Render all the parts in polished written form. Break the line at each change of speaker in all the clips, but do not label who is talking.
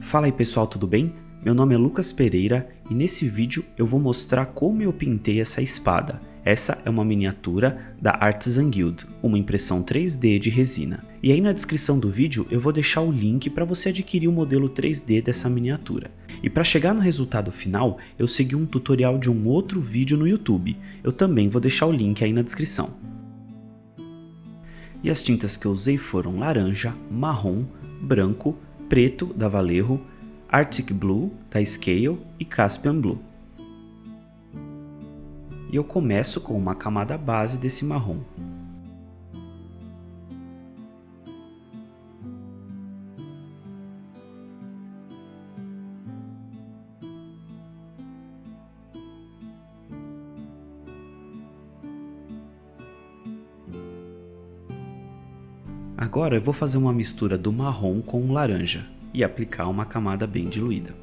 Fala aí pessoal, tudo bem? Meu nome é Lucas Pereira e nesse vídeo eu vou mostrar como eu pintei essa espada. Essa é uma miniatura da Artisan Guild, uma impressão 3D de resina. E aí na descrição do vídeo eu vou deixar o link para você adquirir o modelo 3D dessa miniatura. E para chegar no resultado final, eu segui um tutorial de um outro vídeo no YouTube. Eu também vou deixar o link aí na descrição. E as tintas que eu usei foram laranja, marrom, branco, preto da Vallejo, Arctic Blue da Scale e Caspian Blue. E eu começo com uma camada base desse marrom. Agora eu vou fazer uma mistura do marrom com o laranja e aplicar uma camada bem diluída.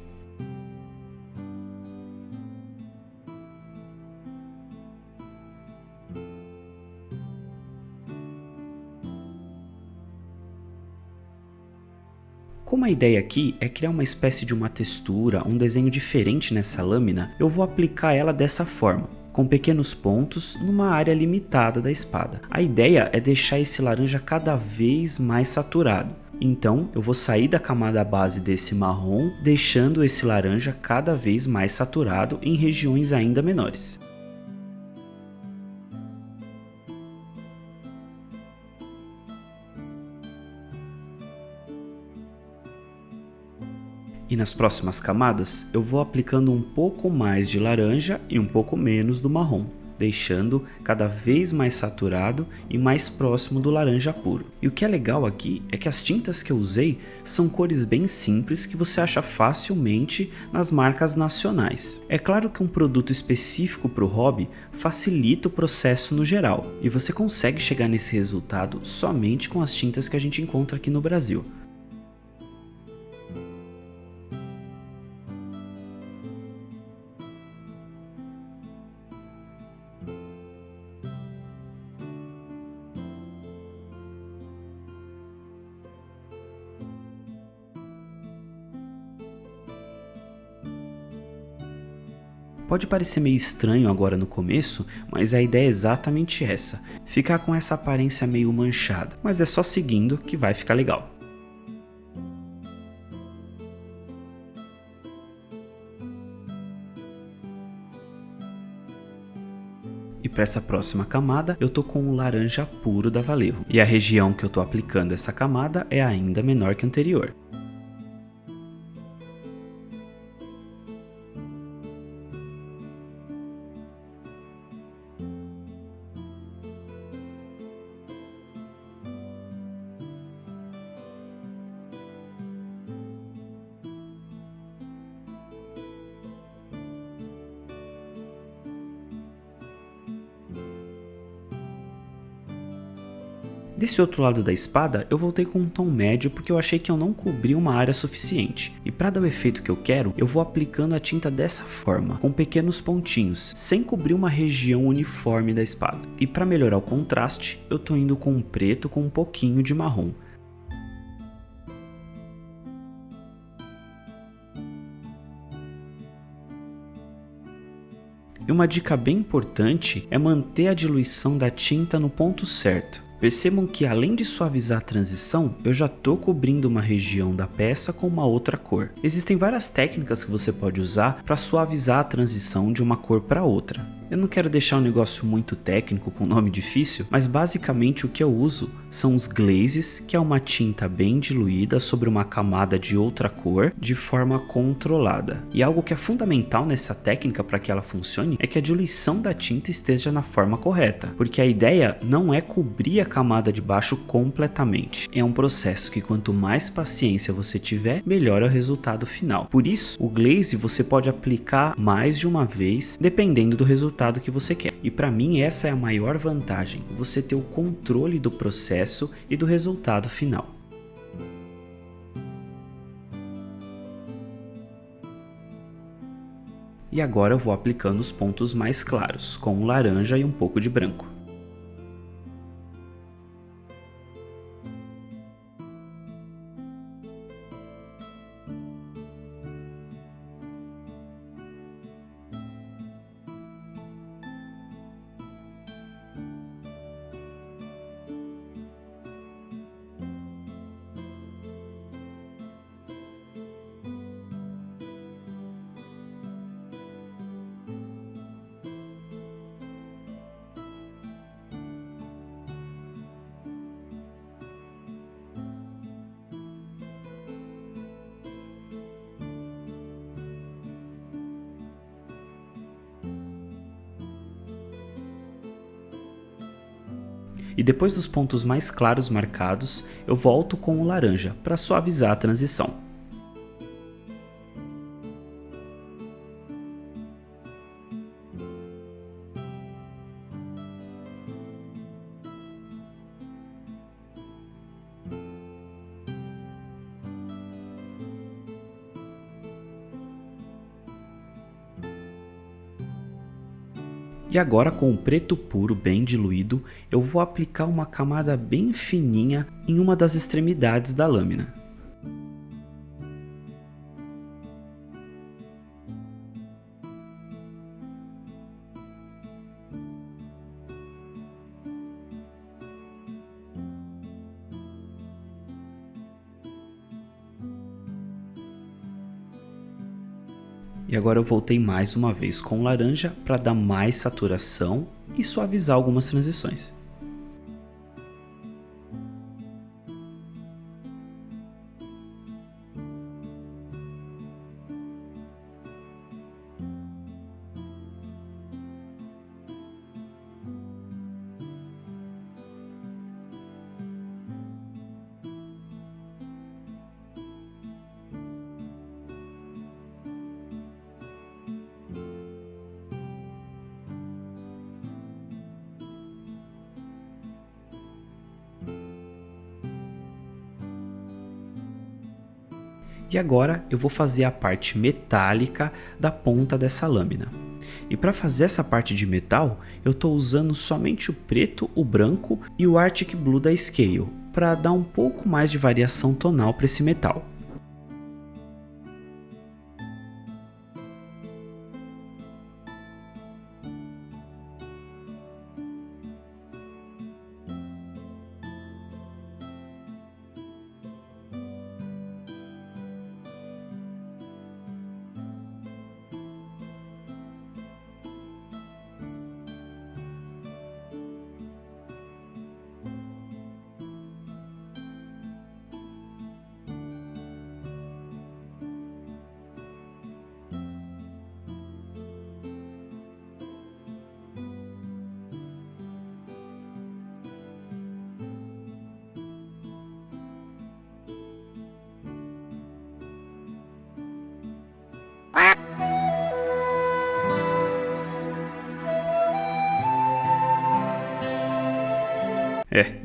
Como a ideia aqui é criar uma espécie de uma textura, um desenho diferente nessa lâmina, eu vou aplicar ela dessa forma, com pequenos pontos numa área limitada da espada. A ideia é deixar esse laranja cada vez mais saturado. Então eu vou sair da camada base desse marrom, deixando esse laranja cada vez mais saturado em regiões ainda menores. E nas próximas camadas eu vou aplicando um pouco mais de laranja e um pouco menos do marrom, deixando cada vez mais saturado e mais próximo do laranja puro. E o que é legal aqui é que as tintas que eu usei são cores bem simples que você acha facilmente nas marcas nacionais. É claro que um produto específico para o hobby facilita o processo no geral, e você consegue chegar nesse resultado somente com as tintas que a gente encontra aqui no Brasil. Pode parecer meio estranho agora no começo, mas a ideia é exatamente essa, ficar com essa aparência meio manchada, mas é só seguindo que vai ficar legal. E para essa próxima camada eu tô com o laranja puro da Vallejo, e a região que eu tô aplicando essa camada é ainda menor que a anterior. Desse outro lado da espada, eu voltei com um tom médio porque eu achei que eu não cobri uma área suficiente. E para dar o efeito que eu quero, eu vou aplicando a tinta dessa forma, com pequenos pontinhos, sem cobrir uma região uniforme da espada. E para melhorar o contraste, eu tô indo com um preto com um pouquinho de marrom. E uma dica bem importante é manter a diluição da tinta no ponto certo. Percebam que além de suavizar a transição, eu já estou cobrindo uma região da peça com uma outra cor. Existem várias técnicas que você pode usar para suavizar a transição de uma cor para outra. Eu não quero deixar um negócio muito técnico com nome difícil, mas basicamente o que eu uso são os glazes, que é uma tinta bem diluída sobre uma camada de outra cor de forma controlada. E algo que é fundamental nessa técnica para que ela funcione é que a diluição da tinta esteja na forma correta, porque a ideia não é cobrir a camada de baixo completamente. É um processo que quanto mais paciência você tiver, melhor é o resultado final. Por isso, o glaze você pode aplicar mais de uma vez, dependendo do resultado que você quer. E para mim essa é a maior vantagem, você ter o controle do processo e do resultado final. E agora eu vou aplicando os pontos mais claros, com laranja e um pouco de branco. E depois dos pontos mais claros marcados, eu volto com o laranja para suavizar a transição. E agora, com o preto puro bem diluído, eu vou aplicar uma camada bem fininha em uma das extremidades da lâmina. E agora eu voltei mais uma vez com laranja para dar mais saturação e suavizar algumas transições. E agora eu vou fazer a parte metálica da ponta dessa lâmina. E para fazer essa parte de metal, eu estou usando somente o preto, o branco e o Arctic Blue da Scale, para dar um pouco mais de variação tonal para esse metal.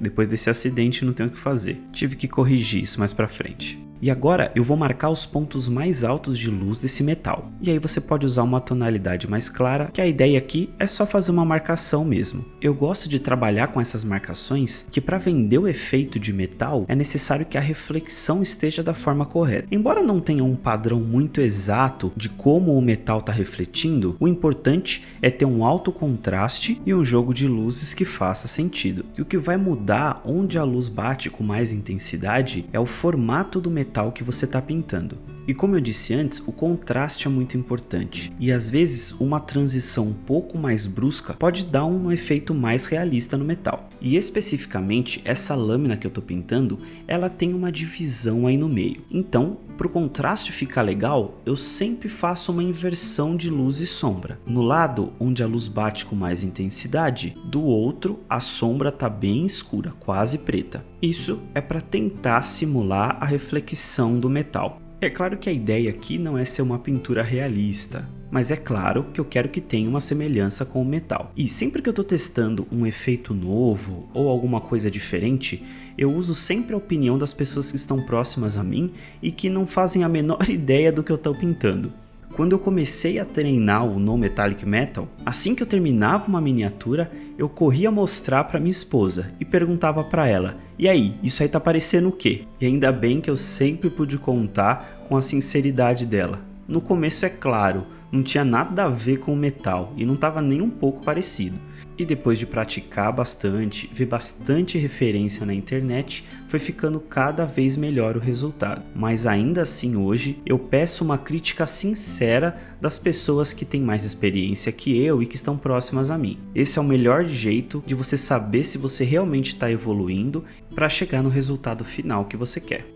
Depois desse acidente não tenho o que fazer. Tive que corrigir isso mais pra frente. E agora eu vou marcar os pontos mais altos de luz desse metal. E aí você pode usar uma tonalidade mais clara, que a ideia aqui é só fazer uma marcação mesmo. Eu gosto de trabalhar com essas marcações, que para vender o efeito de metal é necessário que a reflexão esteja da forma correta. Embora não tenha um padrão muito exato de como o metal está refletindo, o importante é ter um alto contraste e um jogo de luzes que faça sentido. E o que vai mudar onde a luz bate com mais intensidade é o formato do metal que você está pintando. E como eu disse antes, o contraste é muito importante, e às vezes uma transição um pouco mais brusca pode dar um efeito mais realista no metal. E especificamente essa lâmina que eu estou pintando, ela tem uma divisão aí no meio. Então, para o contraste ficar legal, eu sempre faço uma inversão de luz e sombra. No lado onde a luz bate com mais intensidade, do outro a sombra está bem escura, quase preta. Isso é para tentar simular a reflexão do metal. É claro que a ideia aqui não é ser uma pintura realista, mas é claro que eu quero que tenha uma semelhança com o metal. E sempre que eu estou testando um efeito novo ou alguma coisa diferente, eu uso sempre a opinião das pessoas que estão próximas a mim e que não fazem a menor ideia do que eu estou pintando. Quando eu comecei a treinar o No Metallic Metal, assim que eu terminava uma miniatura, eu corria mostrar para minha esposa e perguntava para ela: "E aí, isso aí tá parecendo o quê?" E ainda bem que eu sempre pude contar com a sinceridade dela. No começo, é claro, não tinha nada a ver com o metal e não estava nem um pouco parecido. E depois de praticar bastante, ver bastante referência na internet, foi ficando cada vez melhor o resultado. Mas ainda assim hoje, eu peço uma crítica sincera das pessoas que têm mais experiência que eu e que estão próximas a mim. Esse é o melhor jeito de você saber se você realmente está evoluindo para chegar no resultado final que você quer.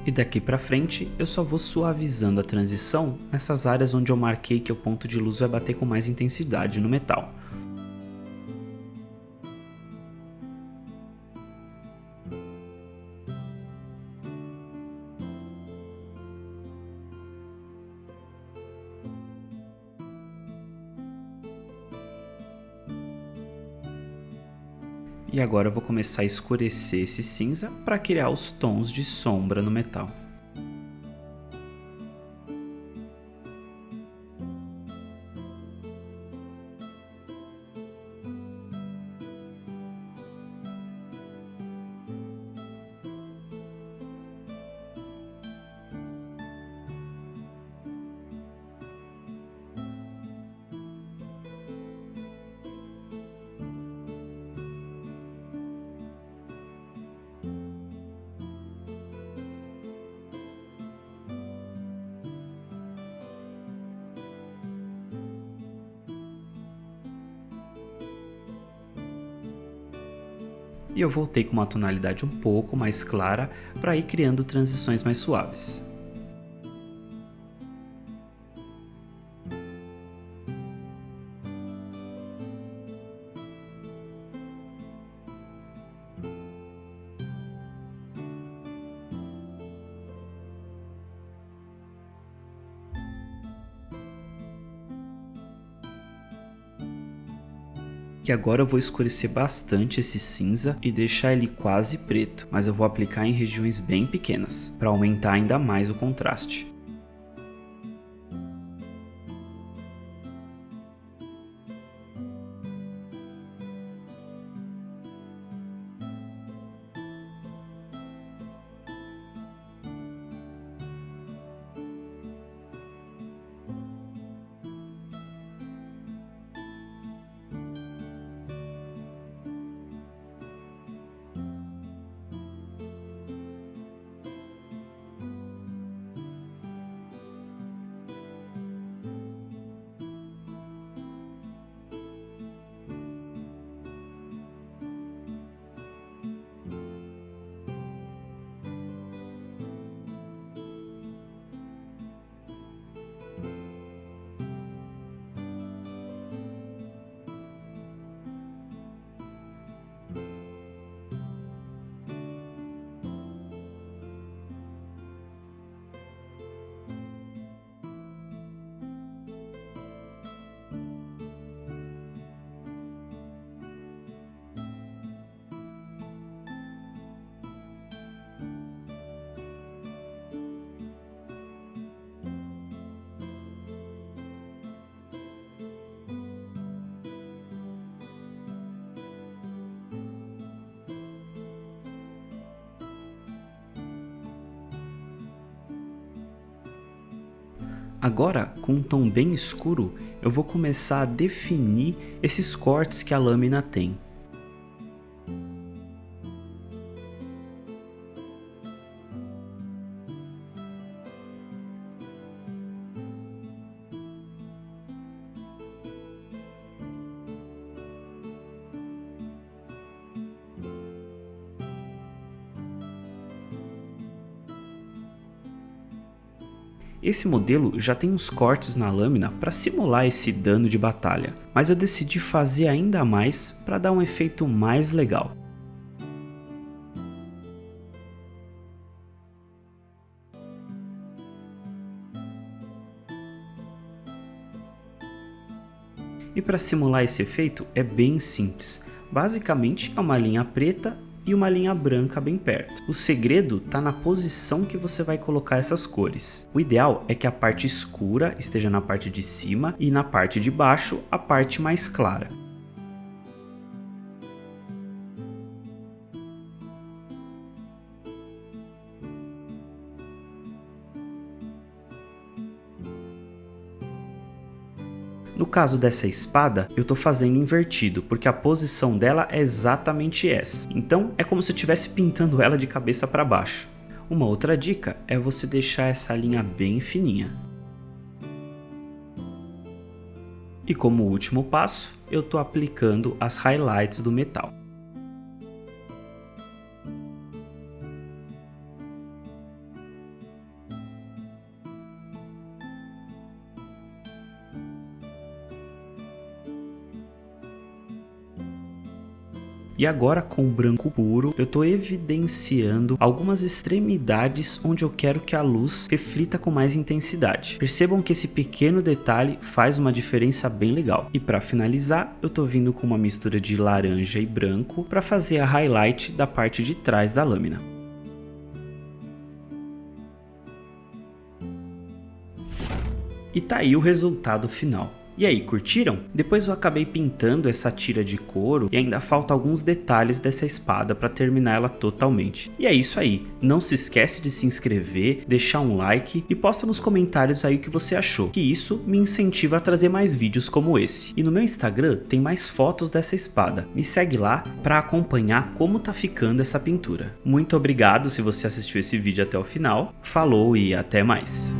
E daqui pra frente eu só vou suavizando a transição nessas áreas onde eu marquei que o ponto de luz vai bater com mais intensidade no metal. E agora eu vou começar a escurecer esse cinza para criar os tons de sombra no metal. E eu voltei com uma tonalidade um pouco mais clara para ir criando transições mais suaves. E agora eu vou escurecer bastante esse cinza e deixar ele quase preto, mas eu vou aplicar em regiões bem pequenas, para aumentar ainda mais o contraste. Agora, com um tom bem escuro, eu vou começar a definir esses cortes que a lâmina tem. Esse modelo já tem uns cortes na lâmina para simular esse dano de batalha, mas eu decidi fazer ainda mais para dar um efeito mais legal. E para simular esse efeito é bem simples, basicamente é uma linha preta e uma linha branca bem perto. O segredo está na posição que você vai colocar essas cores. O ideal é que a parte escura esteja na parte de cima e na parte de baixo a parte mais clara. No caso dessa espada, eu estou fazendo invertido, porque a posição dela é exatamente essa. Então é como se eu estivesse pintando ela de cabeça para baixo. Uma outra dica é você deixar essa linha bem fininha. E como último passo, eu estou aplicando as highlights do metal. E agora com o branco puro, eu estou evidenciando algumas extremidades onde eu quero que a luz reflita com mais intensidade. Percebam que esse pequeno detalhe faz uma diferença bem legal. E para finalizar, eu estou vindo com uma mistura de laranja e branco para fazer a highlight da parte de trás da lâmina. E tá aí o resultado final. E aí, curtiram? Depois eu acabei pintando essa tira de couro e ainda falta alguns detalhes dessa espada para terminar ela totalmente. E é isso aí, não se esquece de se inscrever, deixar um like e posta nos comentários aí o que você achou, que isso me incentiva a trazer mais vídeos como esse. E no meu Instagram tem mais fotos dessa espada, me segue lá para acompanhar como tá ficando essa pintura. Muito obrigado se você assistiu esse vídeo até o final, falou e até mais!